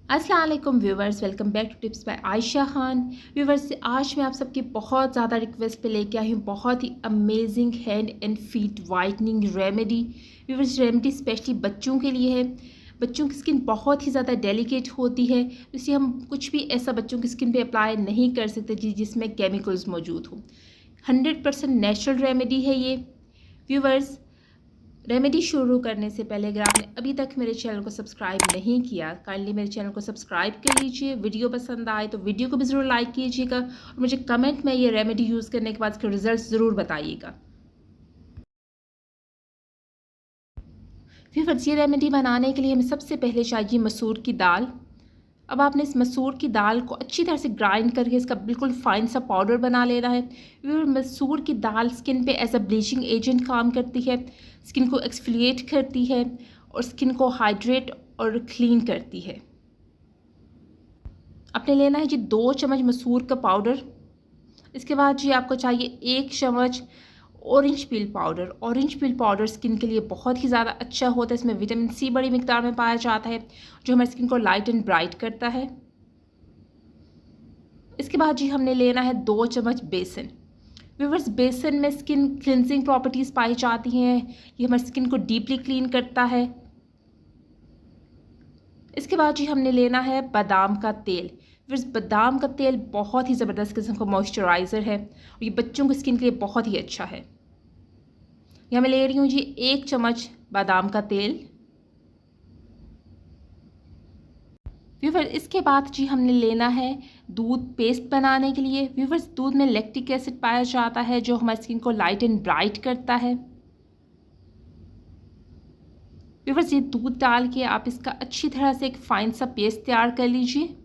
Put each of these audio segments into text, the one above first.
अस्सलाम वालेकुम viewers, welcome back to tips by Ayesha Khan. Viewers, आज मैं आप सबकी बहुत ज़्यादा रिक्वेस्ट पे लेके आई हूँ बहुत ही amazing hand and feet whitening remedy. Viewers, remedy specially बच्चों के लिए है। बच्चों की स्किन बहुत ही ज़्यादा डेलिकेट होती है, इसलिए हम कुछ भी ऐसा बच्चों की स्किन पे अप्लाई नहीं कर सकते जिसमें केमिकल्स मौजूद हो। 100% नेचुरल रेमेडी है ये। व्यूवर्स, रेमेडी शुरू करने से पहले अगर आपने अभी तक मेरे चैनल को सब्सक्राइब नहीं किया, काइंडली मेरे चैनल को सब्सक्राइब कर लीजिए। वीडियो पसंद आए तो वीडियो को भी ज़रूर लाइक कीजिएगा और मुझे कमेंट में ये रेमेडी यूज़ करने के बाद इसके रिजल्ट्स ज़रूर बताइएगा। फिर ये रेमेडी बनाने के लिए हमें सबसे पहले चाहिए मसूर की दाल। अब आपने इस मसूर की दाल को अच्छी तरह से ग्राइंड करके इसका बिल्कुल फाइन सा पाउडर बना लेना है। फिर मसूर की दाल स्किन पे एज अ ब्लीचिंग एजेंट काम करती है, स्किन को एक्सफोलिएट करती है और स्किन को हाइड्रेट और क्लीन करती है। आपने लेना है जी 2 चम्मच मसूर का पाउडर। इसके बाद जी आपको चाहिए 1 चम्मच orange peel powder. Orange peel powder skin के लिए बहुत ही ज़्यादा अच्छा होता है, इसमें विटामिन सी बड़ी मिकदार में पाया जाता है जो हमारी स्किन को लाइट एंड ब्राइट करता है। इसके बाद जी हमने लेना है 2 चम्मच बेसन। व्यूअर्स, बेसन में स्किन क्लिनजिंग प्रॉपर्टीज़ पाई जाती हैं, ये हमारी स्किन को डीपली क्लीन करता है। इसके बाद जी हमने लेना है बादाम का तेल। व्यूअर्स, बादाम का तेल बहुत ही ज़बरदस्त किस्म का मॉइस्चराइज़र है और ये बच्चों की स्किन के लिए बहुत ही अच्छा है। यहाँ मैं ले रही हूँ जी 1 चम्मच बादाम का तेल। व्यूवर्स, इसके बाद जी हमने लेना है दूध पेस्ट बनाने के लिए। व्यूवर्स, दूध में लैक्टिक एसिड पाया जाता है जो हमारी स्किन को लाइट एंड ब्राइट करता है। व्यूवर्स, ये दूध डाल के आप इसका अच्छी तरह से एक फाइन सा पेस्ट तैयार कर लीजिए।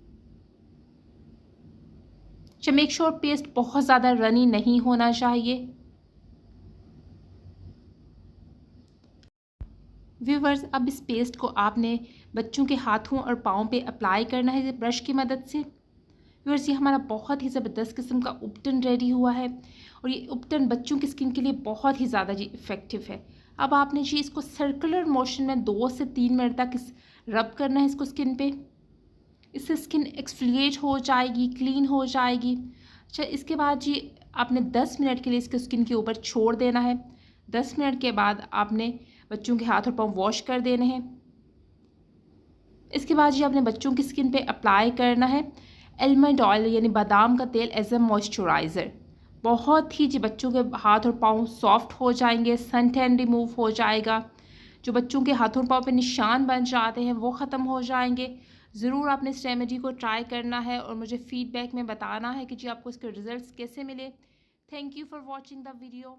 मेक श्योर पेस्ट बहुत ज़्यादा रनी नहीं होना चाहिए। व्यूवर्स, अब इस पेस्ट को आपने बच्चों के हाथों और पाँव पे अप्लाई करना है ब्रश की मदद से। व्यूअर्स, ये हमारा बहुत ही ज़बरदस्त किस्म का उपटन रेडी हुआ है और ये उपटन बच्चों की स्किन के लिए बहुत ही ज़्यादा जी इफ़ेक्टिव है। अब आपने जी इसको सर्कुलर मोशन में 2 से 3 मिनट तक रब करना है इसको स्किन पे। इससे स्किन एक्सफोलिएट हो जाएगी, क्लीन हो जाएगी। अच्छा, इसके बाद जी आपने 10 मिनट के लिए इसके स्किन के ऊपर छोड़ देना है। 10 मिनट के बाद आपने बच्चों के हाथ और पाँव वॉश कर देने हैं। इसके बाद जी आपने बच्चों की स्किन पे अप्लाई करना है आलमंड ऑयल यानी बादाम का तेल एज ए मॉइस्चराइज़र। बहुत ही जी बच्चों के हाथ और पाँव सॉफ्ट हो जाएंगे, सन टैन रिमूव हो जाएगा, जो बच्चों के हाथों और पाँव पे निशान बन जाते हैं वो ख़त्म हो जाएंगे। ज़रूर आपने इस रेमेडी को ट्राई करना है और मुझे फ़ीडबैक में बताना है कि जी आपको इसके रिज़ल्ट्स कैसे मिले। Thank you for watching the video.